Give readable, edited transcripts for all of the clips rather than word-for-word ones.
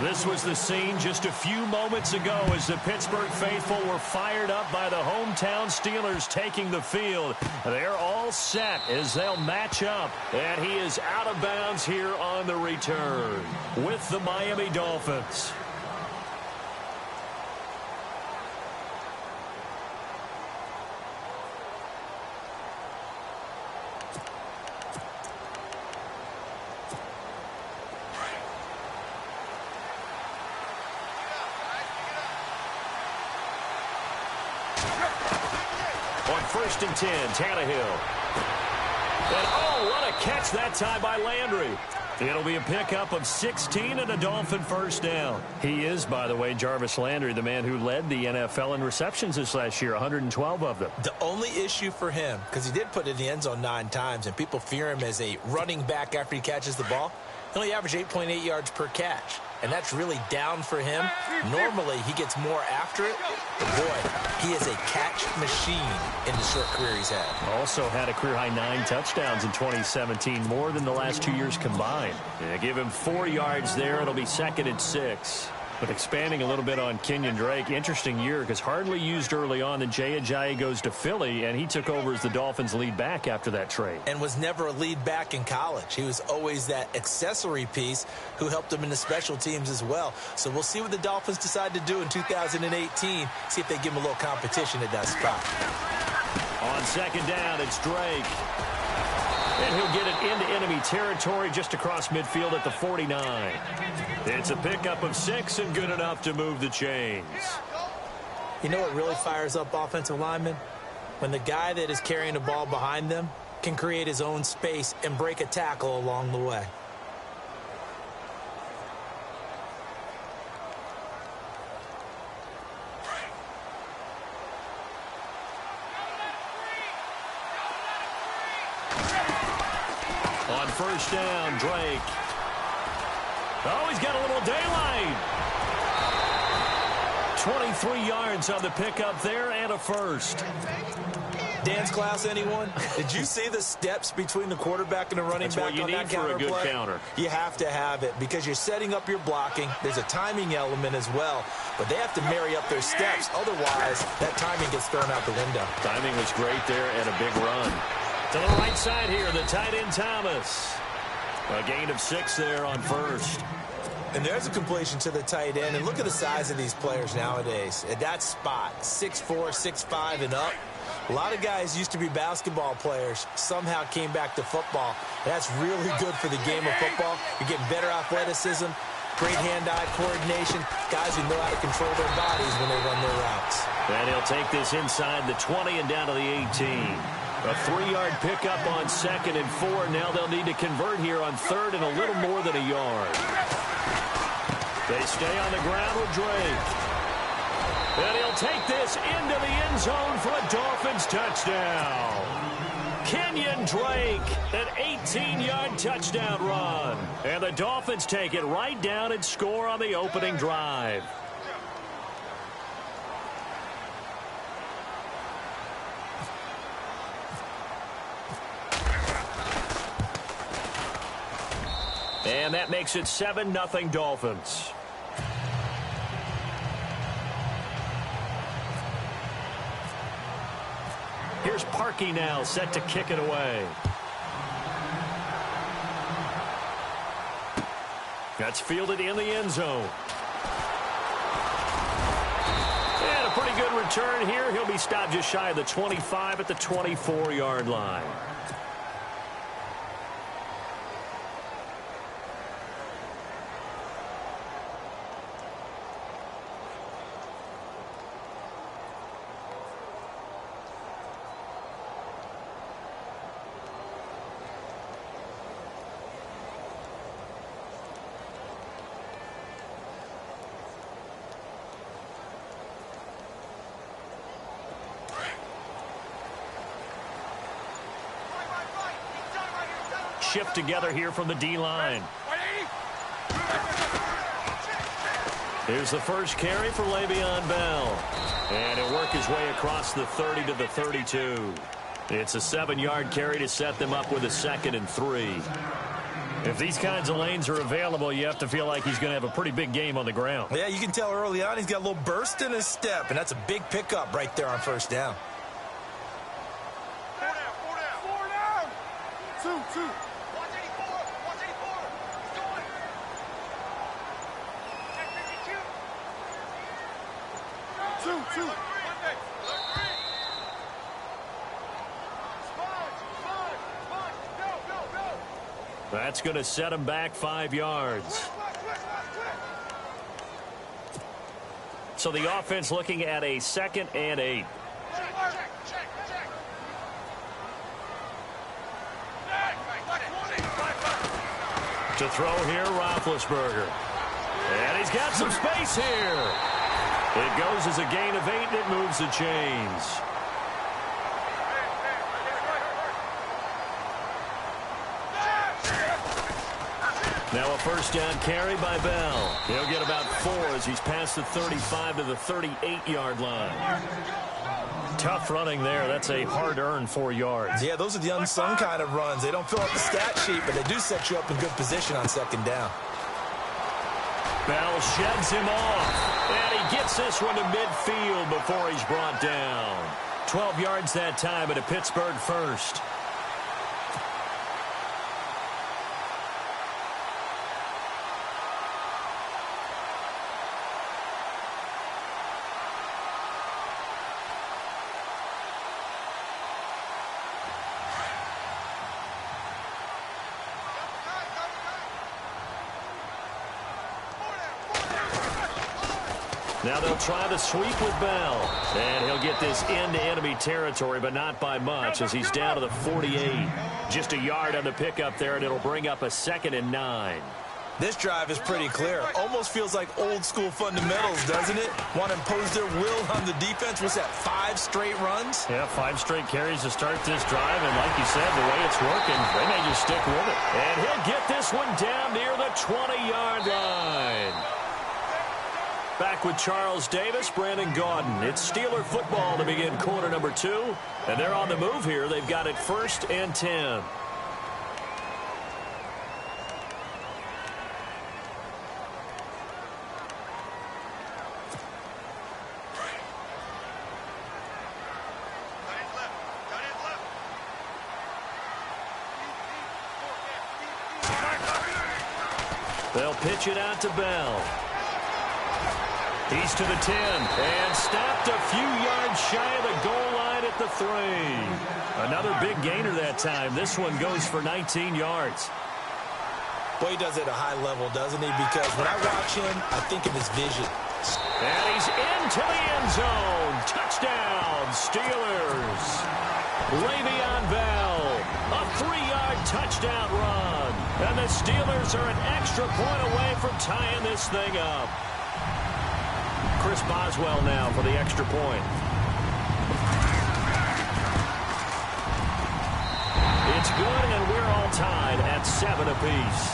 This was the scene just a few moments ago as the Pittsburgh faithful were fired up by the hometown Steelers taking the field. They're all set as they'll match up, and he is out of bounds here on the return with the Miami Dolphins. First and 10, Tannehill. And oh, what a catch that time by Landry. It'll be a pickup of 16 and a Dolphin first down. He is, by the way, Jarvis Landry, the man who led the NFL in receptions this last year, 112 of them. The only issue for him, because he did put it in the end zone 9 times, and people fear him as a running back after he catches the ball, he only averaged 8.8 yards per catch. And that's really down for him. Normally, he gets more after it. But, boy, he is a catch machine in the short career he's had. Also had a career-high 9 touchdowns in 2017, more than the last 2 years combined. Yeah, give him 4 yards there. It'll be 2nd and 6. But expanding a little bit on Kenyon Drake, interesting year because hardly used early on. Then Jay Ajayi goes to Philly, and he took over as the Dolphins' lead back after that trade. And was never a lead back in college. He was always that accessory piece who helped him in the special teams as well. So we'll see what the Dolphins decide to do in 2018. See if they give him a little competition at that spot. On 2nd down, it's Drake. And he'll get it into enemy territory just across midfield at the 49. It's a pickup of 6 and good enough to move the chains. You know what really fires up offensive linemen? When the guy that is carrying the ball behind them can create his own space and break a tackle along the way. On 1st down, Drake. Oh, he's got a little daylight. 23 yards on the pickup there and a first. Dance class, anyone? Did you see the steps between the quarterback and the running back on that counter play? That's what you need for a good counter. You have to have it because you're setting up your blocking. There's a timing element as well, but they have to marry up their steps. Otherwise, that timing gets thrown out the window. Timing was great there and a big run. To the right side here, the tight end Thomas. A gain of 6 there on 1st. And there's a completion to the tight end. And look at the size of these players nowadays. At that spot, 6'4", 6'5", and up. A lot of guys used to be basketball players, somehow came back to football. That's really good for the game of football. You're getting better athleticism, great hand-eye coordination, guys who know how to control their bodies when they run their routes. And he'll take this inside the 20 and down to the 18. A 3-yard pickup on 2nd and 4. Now they'll need to convert here on 3rd and a little more than a yard. They stay on the ground with Drake. And he'll take this into the end zone for a Dolphins touchdown. Kenyon Drake, an 18-yard touchdown run. And the Dolphins take it right down and score on the opening drive. And that makes it 7-0 Dolphins. Here's Parkey now, set to kick it away. That's fielded in the end zone. And a pretty good return here. He'll be stopped just shy of the 25 at the 24-yard line. Shift together here from the D-line. Here's the first carry for Le'Veon Bell. And he'll work his way across the 30 to the 32. It's a 7-yard carry to set them up with a 2nd and 3. If these kinds of lanes are available, you have to feel like he's going to have a pretty big game on the ground. Yeah, you can tell early on he's got a little burst in his step, and that's a big pickup right there on first down. 4 down. 2. Watch 84. He's going. Check 52. 2. That's going to set him back 5 yards. So the offense looking at a 2nd and 8. To throw here, Roethlisberger. And he's got some space here. It goes as a gain of 8, and it moves the chains. Now a first down carry by Bell. He'll get about 4 as he's past the 35 to the 38-yard line. Tough running there. That's a hard-earned 4 yards. Yeah, those are the unsung kind of runs. They don't fill up the stat sheet, but they do set you up in good position on 2nd down. Bell sheds him off, and he gets this one to midfield before he's brought down. 12 yards that time at a Pittsburgh first. Now they'll try the sweep with Bell. And he'll get this into enemy territory, but not by much as he's down to the 48. Just a yard on the pickup there, and it'll bring up a 2nd and 9. This drive is pretty clear. Almost feels like old-school fundamentals, doesn't it? Want to impose their will on the defense. What's that, 5 straight runs? Yeah, 5 straight carries to start this drive, and like you said, the way it's working, they may just stick with it. And he'll get this one down near the 20-yard line. Back with Charles Davis, Brandon Gaudin. It's Steeler football to begin quarter number 2. And they're on the move here. They've got it 1st and 10. They'll pitch it out to Bell. He's to the 10 and stopped a few yards shy of the goal line at the 3. Another big gainer that time. This one goes for 19 yards. Boy, he does it at a high level, doesn't he? Because when I watch him, I think of his vision. And he's into the end zone. Touchdown, Steelers. Le'Veon Bell, a 3-yard touchdown run. And the Steelers are an extra point away from tying this thing up. Chris Boswell now for the extra point. It's good, and we're all tied at 7 apiece.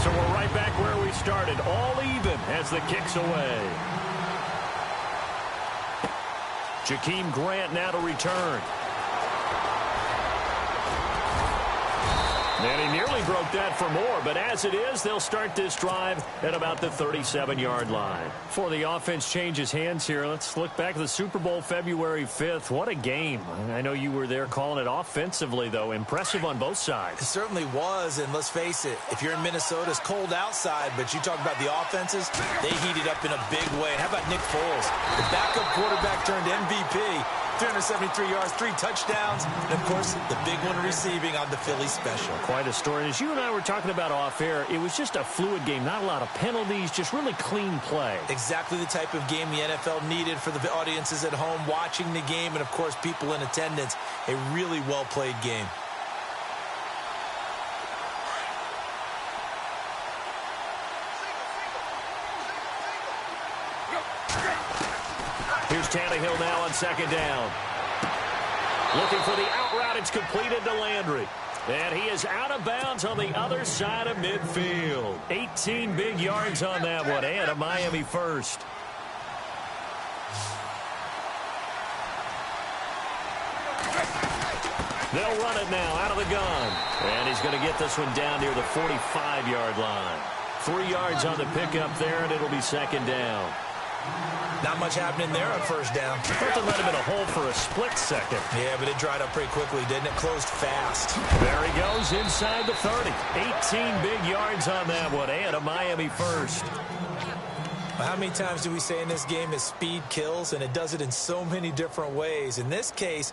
So we're right back where we started, all even as the kick's away. Jakeem Grant now to return. And he nearly broke that for more, but as it is, they'll start this drive at about the 37-yard line. Before the offense changes hands here, let's look back at the Super Bowl February 5th. What a game. I know you were there calling it offensively, though. Impressive on both sides. It certainly was, and let's face it, if you're in Minnesota, it's cold outside, but you talk about the offenses, they heated up in a big way. And how about Nick Foles? The backup quarterback turned MVP. 373 yards, 3 touchdowns, and, of course, the big one receiving on the Philly special. Quite a story. As you and I were talking about off air, it was just a fluid game. Not a lot of penalties, just really clean play. Exactly the type of game the NFL needed for the audiences at home watching the game and, of course, people in attendance. A really well-played game. Here's Tannehill now on 2nd down. Looking for the out route. It's completed to Landry. And he is out of bounds on the other side of midfield. 18 big yards on that one, and a Miami first. They'll run it now out of the gun. And he's going to get this one down near the 45-yard line. 3 yards on the pickup there, and it'll be second down. Not much happening there on first down. Something led him in a hole for a split second. Yeah, but it dried up pretty quickly, didn't it? Closed fast. There he goes inside the 30. 18 big yards on that one, and a Miami first. How many times do we say in this game that speed kills, and it does it in so many different ways? In this case,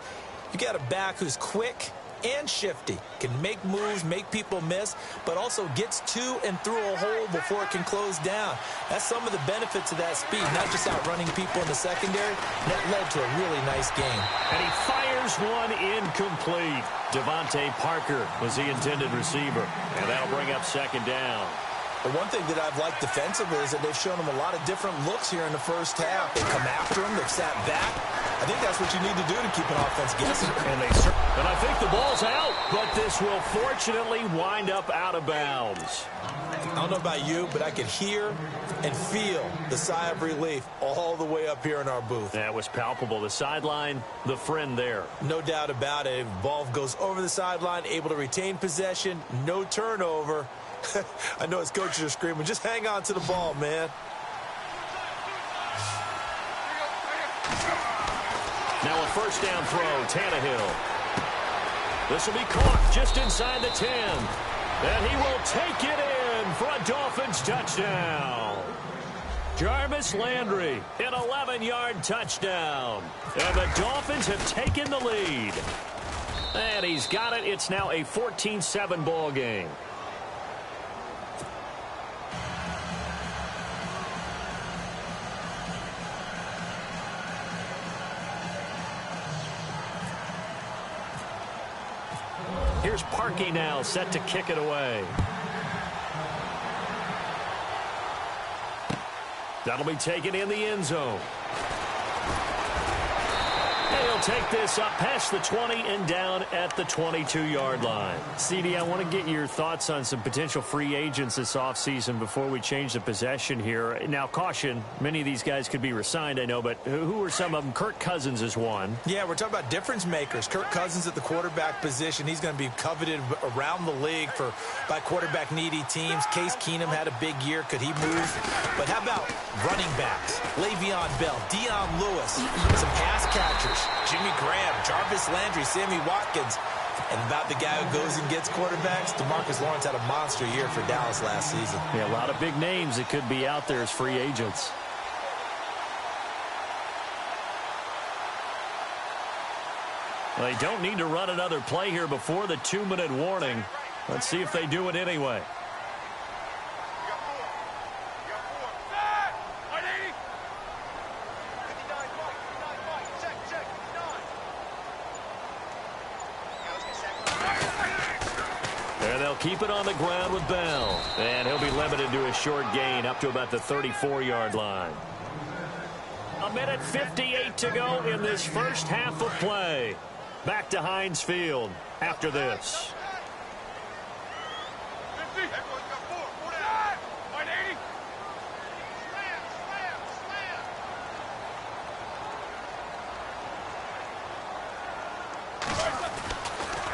you got a back who's quick and shifty, can make moves, make people miss, but also gets to and through a hole before it can close down. That's some of the benefits of that speed, not just outrunning people in the secondary. That led to a really nice game. And he fires one incomplete. Devontae Parker was the intended receiver, and that'll bring up second down. The one thing that I've liked defensively is that they've shown him a lot of different looks here in the first half. They come after him. They've sat back. I think that's what you need to do to keep an offense guessing. And I think the ball's out, but this will fortunately wind up out of bounds. I don't know about you, but I could hear and feel the sigh of relief all the way up here in our booth. That was palpable. The sideline, the friend there. No doubt about it. Ball goes over the sideline, able to retain possession, no turnover. I know his coaches are screaming, just hang on to the ball, man. Now a first down throw, Tannehill. This will be caught just inside the 10. And he will take it in for a Dolphins touchdown. Jarvis Landry, an 11-yard touchdown. And the Dolphins have taken the lead. And he's got it. It's now a 14-7 ball game. Here's Parkey now, set to kick it away. That'll be taken in the end zone. He'll take this up past the 20 and down at the 22-yard line. CD, I want to get your thoughts on some potential free agents this offseason before we change the possession here. Now, caution, many of these guys could be resigned, I know, but who are some of them? Kirk Cousins is one. Yeah, we're talking about difference makers. Kirk Cousins at the quarterback position. He's going to be coveted around the league by quarterback-needy teams. Case Keenum had a big year. Could he move? But how about running backs? Le'Veon Bell, Dion Lewis, some pass catchers. Jimmy Graham, Jarvis Landry, Sammy Watkins. And about the guy who goes and gets quarterbacks, DeMarcus Lawrence had a monster year for Dallas last season. Yeah, a lot of big names that could be out there as free agents. Well, they don't need to run another play here before the 2-minute warning. Let's see if they do it anyway. Keep it on the ground with Bell. And he'll be limited to a short gain up to about the 34-yard line. 1:58 to go in this first half of play. Back to Heinz Field after this.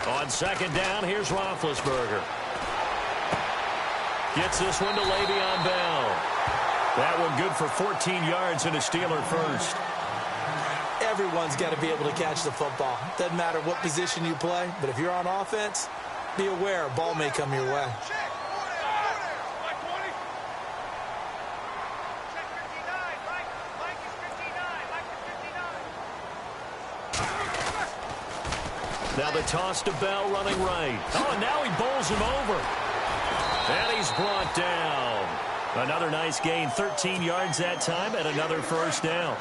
On second down, here's Roethlisberger. Gets this one to Le'Veon Bell. That one good for 14 yards and a Steeler first. Everyone's got to be able to catch the football. Doesn't matter what position you play, but if you're on offense, be aware a ball may come your way. Now the toss to Bell running right. Oh, and now he bowls him over. And he's brought down. Another nice gain, 13 yards that time, and another first down.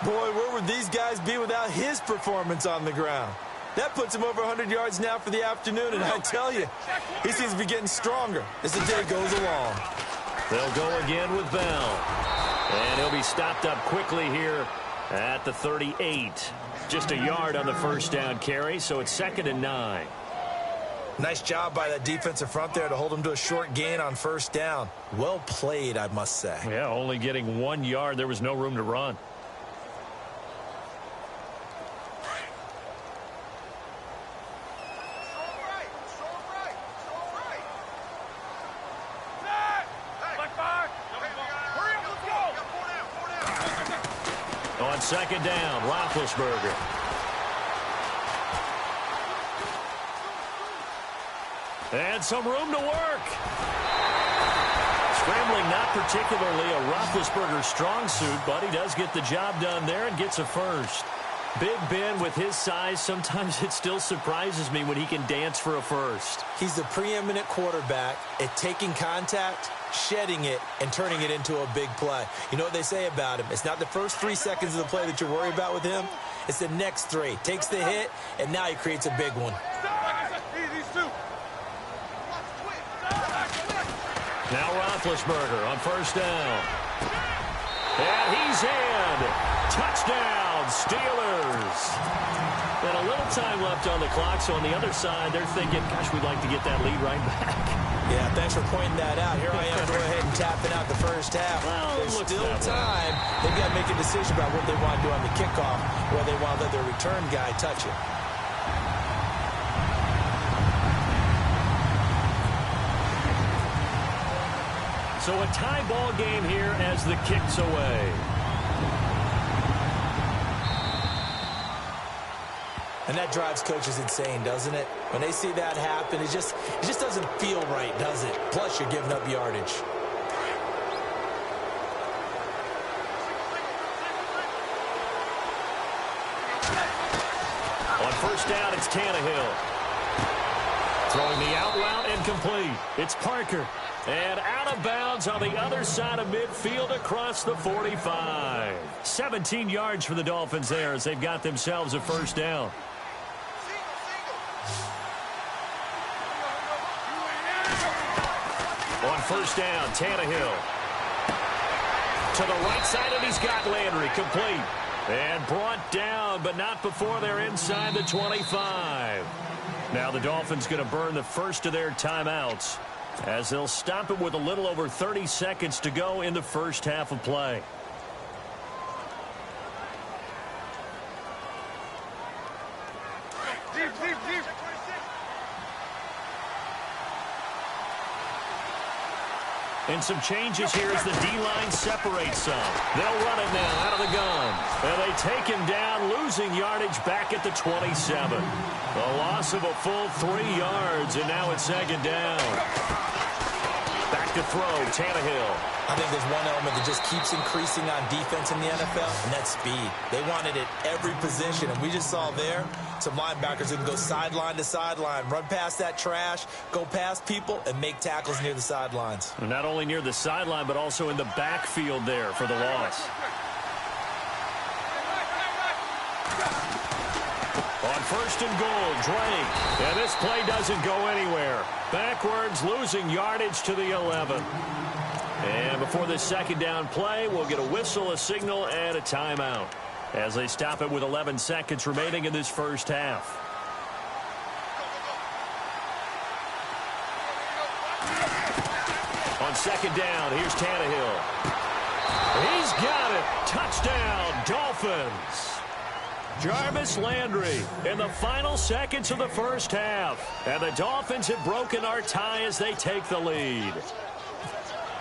Boy, where would these guys be without his performance on the ground? That puts him over 100 yards now for the afternoon, and I tell you, he seems to be getting stronger as the day goes along. They'll go again with Bell. And he'll be stopped up quickly here at the 38. Just a yard on the first down carry, so it's 2nd and 9. Nice job by that defensive front there to hold him to a short gain on first down. Well played, I must say. Yeah, only getting 1 yard. There was no room to run. second down, Roethlisberger. And some room to work. Scrambling, not particularly a Roethlisberger strong suit, but he does get the job done there and gets a first. Big Ben, with his size, sometimes it still surprises me when he can dance for a first. He's the preeminent quarterback at taking contact, shedding it, and turning it into a big play. You know what they say about him? It's not the first 3 seconds of the play that you're worried about with him. It's the next 3. Takes the hit, and now he creates a big one. Now Roethlisberger on first down. And he's in. Touchdown, Steelers. And a little time left on the clock, so on the other side, they're thinking, gosh, we'd like to get that lead right back. Yeah, thanks for pointing that out. Here I am, go ahead and tapping out the first half. Well, there's still time. They've got to make a decision about what they want to do on the kickoff, or they want to let their return guy touch it. So a tie ball game here as the kick's away. And that drives coaches insane, doesn't it? When they see that happen, it just doesn't feel right, does it? Plus, you're giving up yardage. On first down, it's Tannehill. Throwing the out route incomplete. It's Parker. And out of bounds on the other side of midfield across the 45. 17 yards for the Dolphins there as they've got themselves a first down. On first down, Tannehill. To the right side, and he's got Landry complete. And brought down, but not before they're inside the 25. Now the Dolphins going to burn the first of their timeouts as they'll stop it with a little over 30 seconds to go in the first half of play. And some changes here as the D-line separates some. They'll run it now out of the gun. And they take him down, losing yardage back at the 27. A loss of a full 3 yards, and now it's second down. Back to throw, Tannehill. I think there's one element that just keeps increasing on defense in the NFL, and that's speed. They want it at every position, and we just saw there some linebackers who can go sideline to sideline, run past that trash, go past people, and make tackles near the sidelines. Not only near the sideline, but also in the backfield there for the loss. On first and goal, Drake. And this play doesn't go anywhere. Backwards, losing yardage to the 11. And before this second down play, we'll get a whistle, a signal, and a timeout as they stop it with 11 seconds remaining in this first half. On second down, here's Tannehill. He's got it. Touchdown, Dolphins. Jarvis Landry in the final seconds of the first half. And the Dolphins have broken our tie as they take the lead.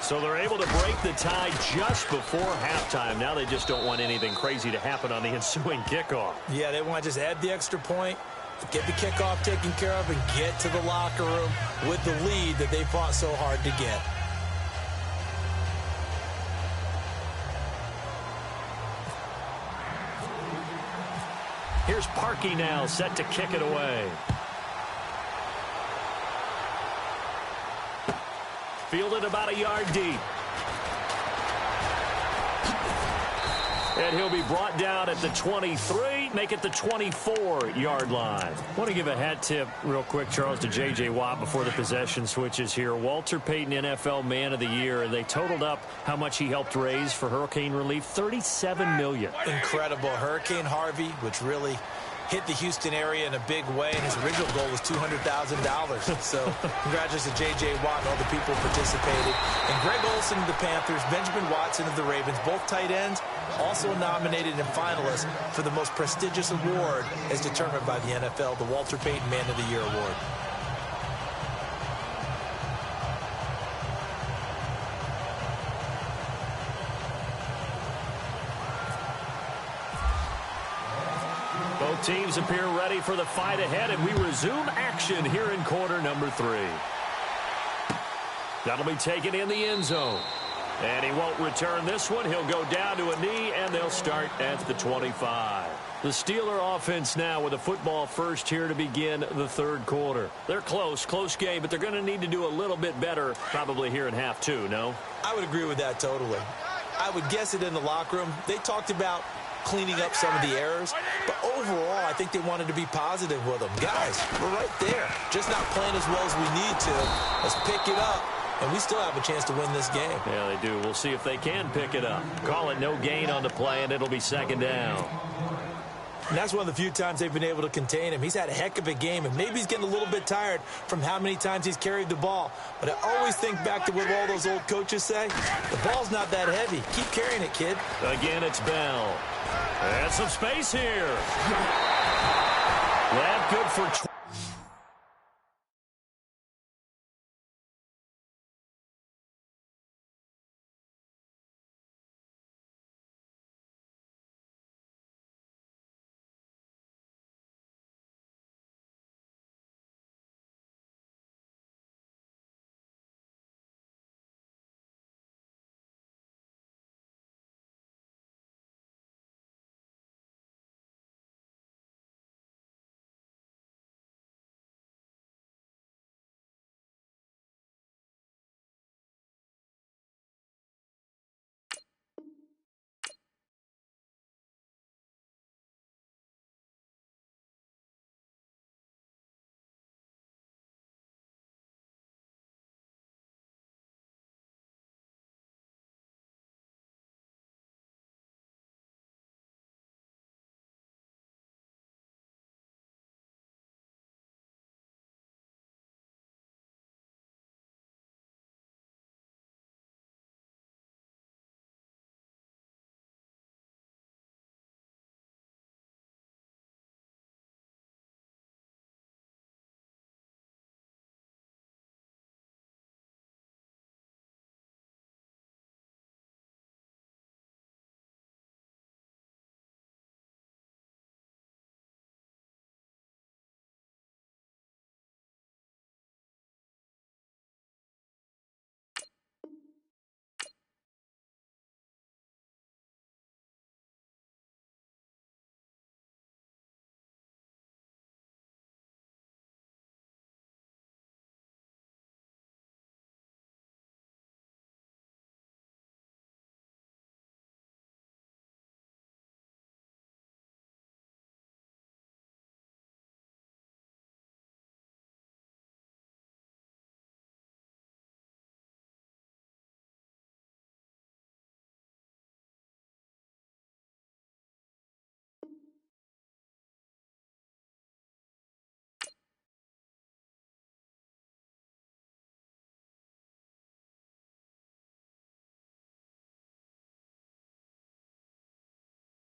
So they're able to break the tie just before halftime. Now they just don't want anything crazy to happen on the ensuing kickoff. Yeah, they want to just add the extra point, get the kickoff taken care of, and get to the locker room with the lead that they fought so hard to get. Here's Parkey now, set to kick it away. Fielded about a yard deep. And he'll be brought down at the 23, make it the 24-yard line. I want to give a hat tip real quick, Charles, to J.J. Watt before the possession switches here. Walter Payton, NFL Man of the Year, and they totaled up how much he helped raise for hurricane relief, $37 million. Incredible. Hurricane Harvey, which really hit the Houston area in a big way, and his original goal was $200,000. So congratulations to J.J. Watt and all the people who participated. And Greg Olsen of the Panthers, Benjamin Watson of the Ravens, both tight ends, also nominated and finalists for the most prestigious award as determined by the NFL, the Walter Payton Man of the Year Award. Both teams appear ready for the fight ahead, and we resume action here in quarter number 3. That'll be taken in the end zone. And he won't return this one. He'll go down to a knee, and they'll start at the 25. The Steeler offense now with a football first here to begin the third quarter. They're close game, but they're going to need to do a little bit better probably here in half 2, no? I would agree with that totally. I would guess it in the locker room. They talked about cleaning up some of the errors, but overall, I think they wanted to be positive with them. Guys, we're right there. Just not playing as well as we need to. Let's pick it up. And we still have a chance to win this game. Yeah, they do. We'll see if they can pick it up. Call it no gain on the play, and it'll be second down. And that's one of the few times they've been able to contain him. He's had a heck of a game, and maybe he's getting a little bit tired from how many times he's carried the ball. But I always think back to what all those old coaches say. The ball's not that heavy. Keep carrying it, kid. Again, it's Bell. And some space here. That good for